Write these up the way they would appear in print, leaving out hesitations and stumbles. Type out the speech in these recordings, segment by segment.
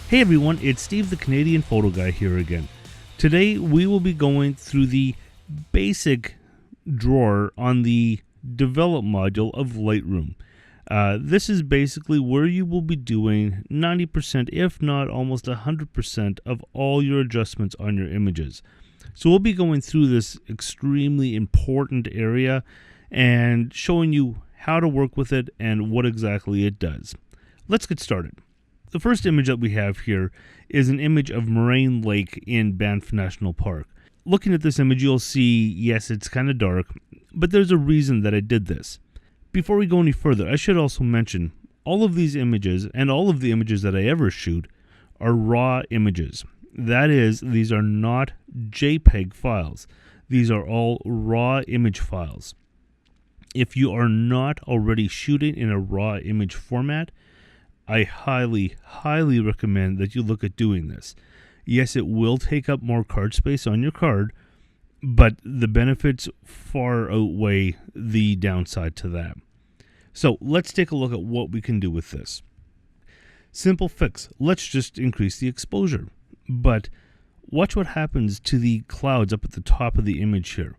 Hey everyone, it's Steve the Canadian Photo Guy here again. Today we will be going through the basic drawer on the Develop module of Lightroom. This is basically where you will be doing 90%, if not almost 100% of all your adjustments on your images. So we'll be going through this extremely important area and showing you how to work with it and what exactly it does. Let's get started. The first image that we have here is an image of Moraine Lake in Banff National Park. Looking at this image, you'll see, yes, it's kind of dark, but there's a reason that I did this. Before we go any further, I should also mention all of these images and all of the images that I ever shoot are raw images. That is, these are not JPEG files. These are all raw image files. If you are not already shooting in a raw image format, I highly, highly recommend that you look at doing this. Yes, it will take up more card space on your card, but the benefits far outweigh the downside to that. So let's take a look at what we can do with this. Simple fix. Let's just increase the exposure. But watch what happens to the clouds up at the top of the image here.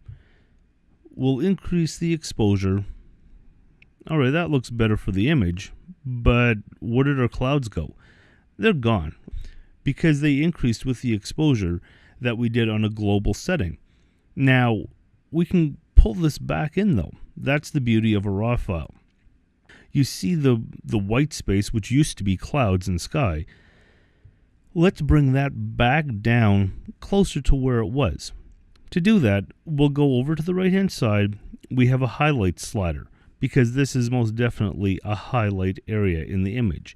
We'll increase the exposure. All right, that looks better for the image, but where did our clouds go? They're gone because they increased with the exposure that we did on a global setting. Now, we can pull this back in though. That's the beauty of a raw file. You see the white space, which used to be clouds and sky. Let's bring that back down closer to where it was. To do that, we'll go over to the right-hand side. We have a highlight slider, because this is most definitely a highlight area in the image.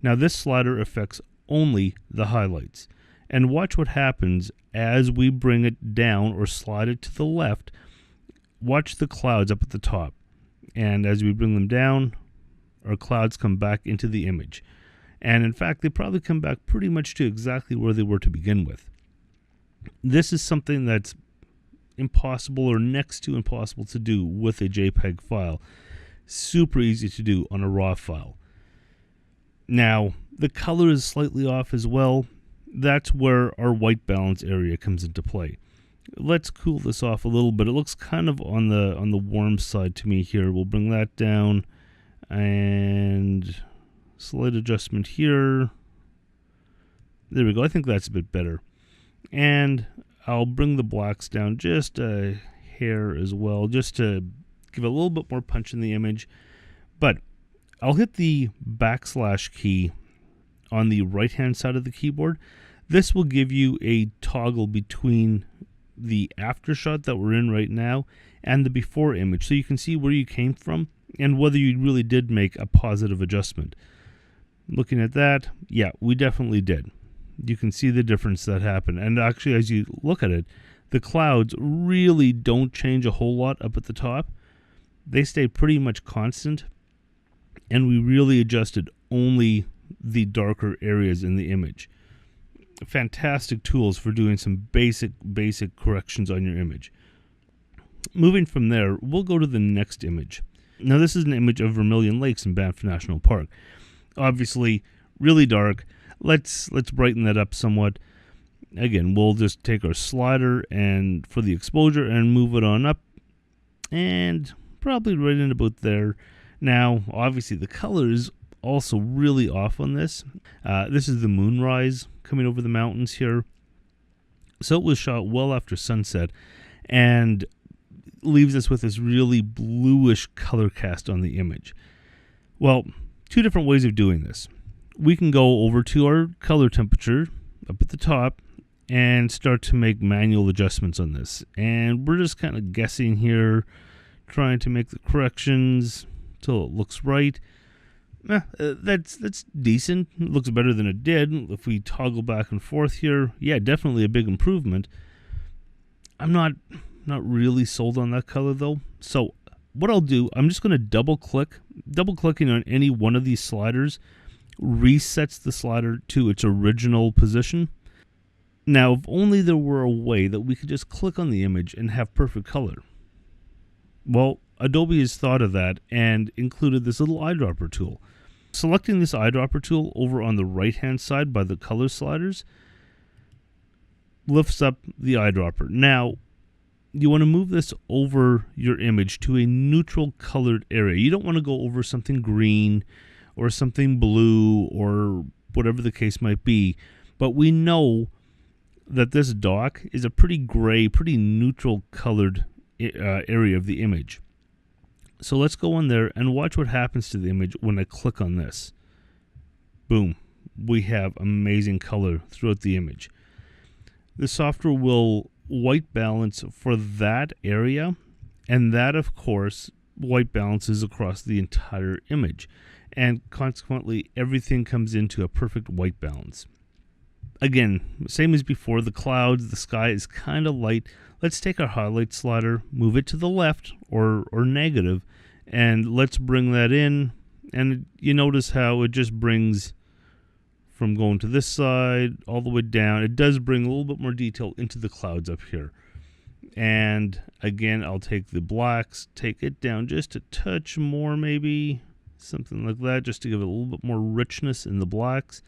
Now this slider affects only the highlights. And watch what happens as we bring it down or slide it to the left. Watch the clouds up at the top. And as we bring them down, our clouds come back into the image. And in fact, they probably come back pretty much to exactly where they were to begin with. This is something that's impossible or next to impossible to do with a JPEG file. Super easy to do on a raw file. Now, the color is slightly off as well. That's where our white balance area comes into play. Let's cool this off a little bit. It looks kind of on the warm side to me here. We'll bring that down and slight adjustment here. There we go. I think that's a bit better. And I'll bring the blacks down just a hair as well, just to give a little bit more punch in the image. But I'll hit the backslash key on the right hand side of the keyboard. This will give you a toggle between the after shot that we're in right now and the before image, so you can see where you came from and whether you really did make a positive adjustment. Looking at that, yeah, we definitely did. You can see the difference that happened. And actually, as you look at it, the clouds really don't change a whole lot up at the top. They stay pretty much constant. And we really adjusted only the darker areas in the image. Fantastic tools for doing some basic corrections on your image. Moving from there, we'll go to the next image. Now, this is an image of Vermilion Lakes in Banff National Park. Obviously, really dark. Let's brighten that up somewhat. Again, we'll just take our slider and for the exposure and move it on up, and probably right in about there. Now, obviously, the color is also really off on this. This is the moonrise coming over the mountains here. So it was shot well after sunset and leaves us with this really bluish color cast on the image. Well, two different ways of doing this. We can go over to our color temperature up at the top and start to make manual adjustments on this. And we're just kind of guessing here, trying to make the corrections till it looks right. That's decent. It looks better than it did. If we toggle back and forth here, yeah, definitely a big improvement. I'm not really sold on that color though. So what I'll do, I'm just going to double click. Double clicking on any one of these sliders resets the slider to its original position. Now, if only there were a way that we could just click on the image and have perfect color. Well, Adobe has thought of that and included this little eyedropper tool. Selecting this eyedropper tool over on the right hand side by the color sliders lifts up the eyedropper. Now, you want to move this over your image to a neutral colored area. You don't want to go over something green or something blue or whatever the case might be. But we know that this dock is a pretty gray, pretty neutral colored area of the image. So let's go in there and watch what happens to the image when I click on this. Boom. We have amazing color throughout the image. The software will white balance for that area, and that, of course, white balances across the entire image. And consequently, everything comes into a perfect white balance. Again, same as before, the clouds, the sky is kind of light. Let's take our highlight slider, move it to the left or negative, and let's bring that in. And you notice how it just brings from going to this side all the way down. It does bring a little bit more detail into the clouds up here. And again, I'll take the blacks, take it down just a touch more, maybe something like that, just to give it a little bit more richness in the blacks.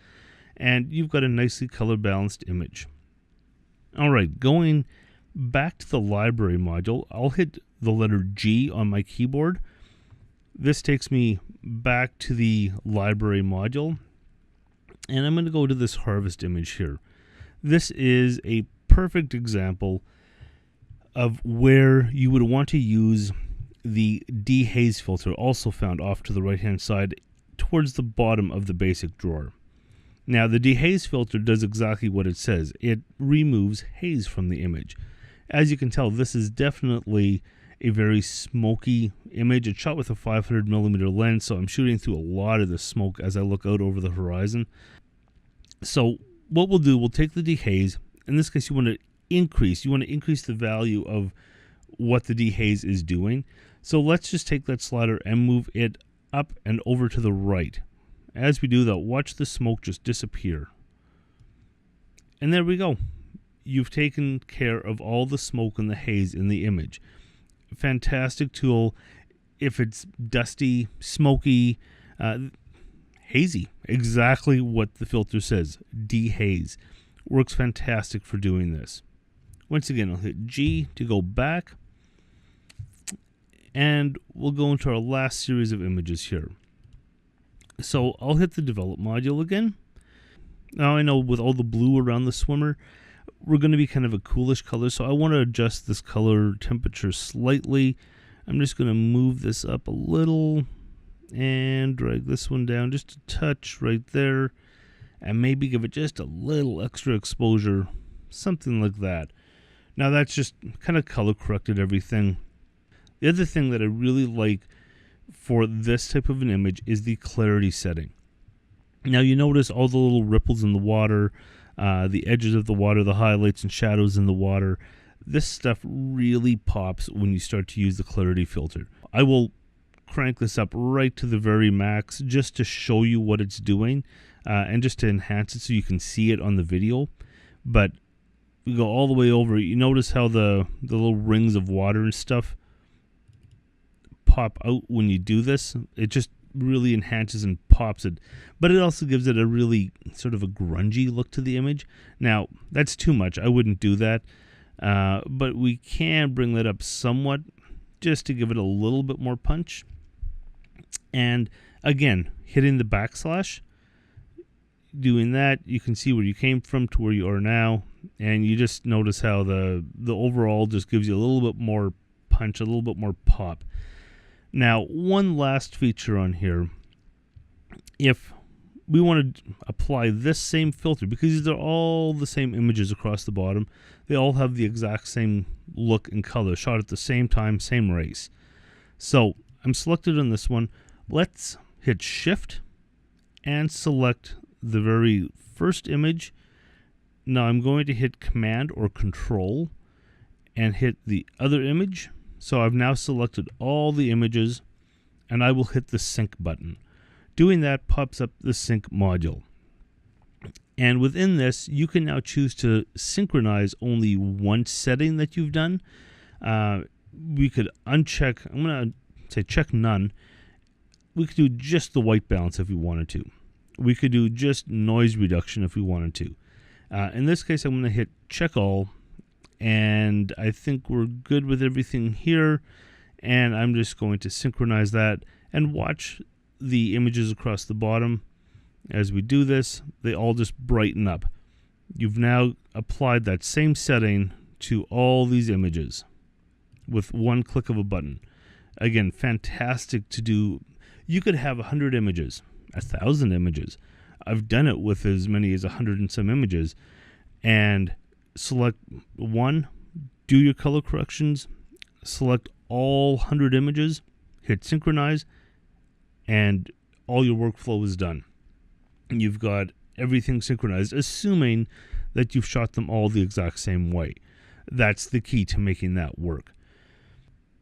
And you've got a nicely color balanced image. All right, going back to the library module, I'll hit the letter G on my keyboard. This takes me back to the library module. And I'm going to go to this harvest image here. This is a perfect example of where you would want to use the Haze filter, also found off to the right hand side towards the bottom of the basic drawer. Now, the Haze filter does exactly what it says. It removes haze from the image. As you can tell, this is definitely a very smoky image. It's shot with a 500mm lens, so I'm shooting through a lot of the smoke as I look out over the horizon. So what we'll do, we'll take the dehaze. In this case, you want to increase the value of what the dehaze is doing. So let's just take that slider and move it up and over to the right. As we do that, watch the smoke just disappear. And there we go. You've taken care of all the smoke and the haze in the image. Fantastic tool. If it's dusty, smoky, hazy, exactly what the filter says, dehaze. Works fantastic for doing this. Once again, I'll hit G to go back, and we'll go into our last series of images here. So I'll hit the develop module again. Now I know with all the blue around the swimmer, we're going to be kind of a coolish color, so I want to adjust this color temperature slightly. I'm just going to move this up a little and drag this one down just a touch right there, and maybe give it just a little extra exposure, something like that. Now that's just kind of color corrected everything. The other thing that I really like for this type of an image is the clarity setting. Now you notice all the little ripples in the water, the edges of the water, the highlights and shadows in the water. This stuff really pops when you start to use the clarity filter. I will crank this up right to the very max just to show you what it's doing and just to enhance it so you can see it on the video. But we go all the way over. You notice how the little rings of water and stuff pop out when you do this. It just really enhances and pops it, but it also gives it a really sort of a grungy look to the image. Now that's too much. I wouldn't do that, but we can bring that up somewhat just to give it a little bit more punch. And again, hitting the backslash, doing that, you can see where you came from to where you are now, and you just notice how the overall just gives you a little bit more punch, a little bit more pop. Now, one last feature on here, if we want to apply this same filter, because they're all the same images across the bottom, they all have the exact same look and color, shot at the same time, same race. So I'm selected on this one. Let's hit Shift and select the very first image. Now I'm going to hit Command or Control and hit the other image. So I've now selected all the images, and I will hit the sync button. Doing that pops up the sync module. And within this, you can now choose to synchronize only one setting that you've done. We could uncheck, I'm going to say check none. we could do just the white balance if we wanted to. We could do just noise reduction if we wanted to. In this case, I'm going to hit check all, and I think we're good with everything here. And I'm just going to synchronize that and watch the images across the bottom. As we do this, they all just brighten up. You've now applied that same setting to all these images with one click of a button. Again, fantastic to do. You could have 100 images, 1,000 images. I've done it with as many as 100 and some images, and select one, do your color corrections, select all 100 images, hit synchronize, and all your workflow is done. And you've got everything synchronized, assuming that you've shot them all the exact same way. That's the key to making that work.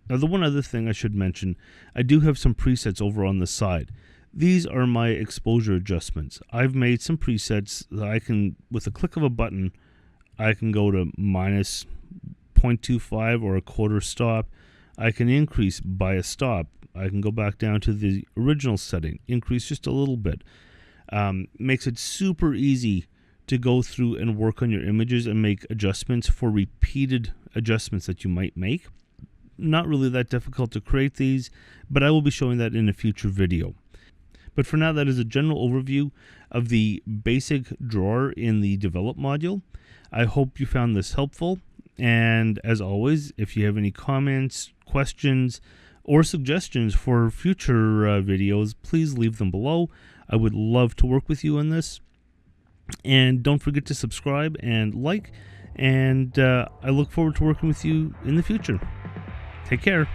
Now, the one other thing I should mention, I do have some presets over on the side. These are my exposure adjustments. I've made some presets that I can, with a click of a button, I can go to minus 0.25 or a quarter stop. I can increase by a stop. I can go back down to the original setting, increase just a little bit. Makes it super easy to go through and work on your images and make adjustments for repeated adjustments that you might make. Not really that difficult to create these, but I will be showing that in a future video. But for now, that is a general overview of the basic drawer in the Develop module. I hope you found this helpful. And as always, if you have any comments, questions, or suggestions for future videos, please leave them below. I would love to work with you on this. And don't forget to subscribe and like. And I look forward to working with you in the future. Take care.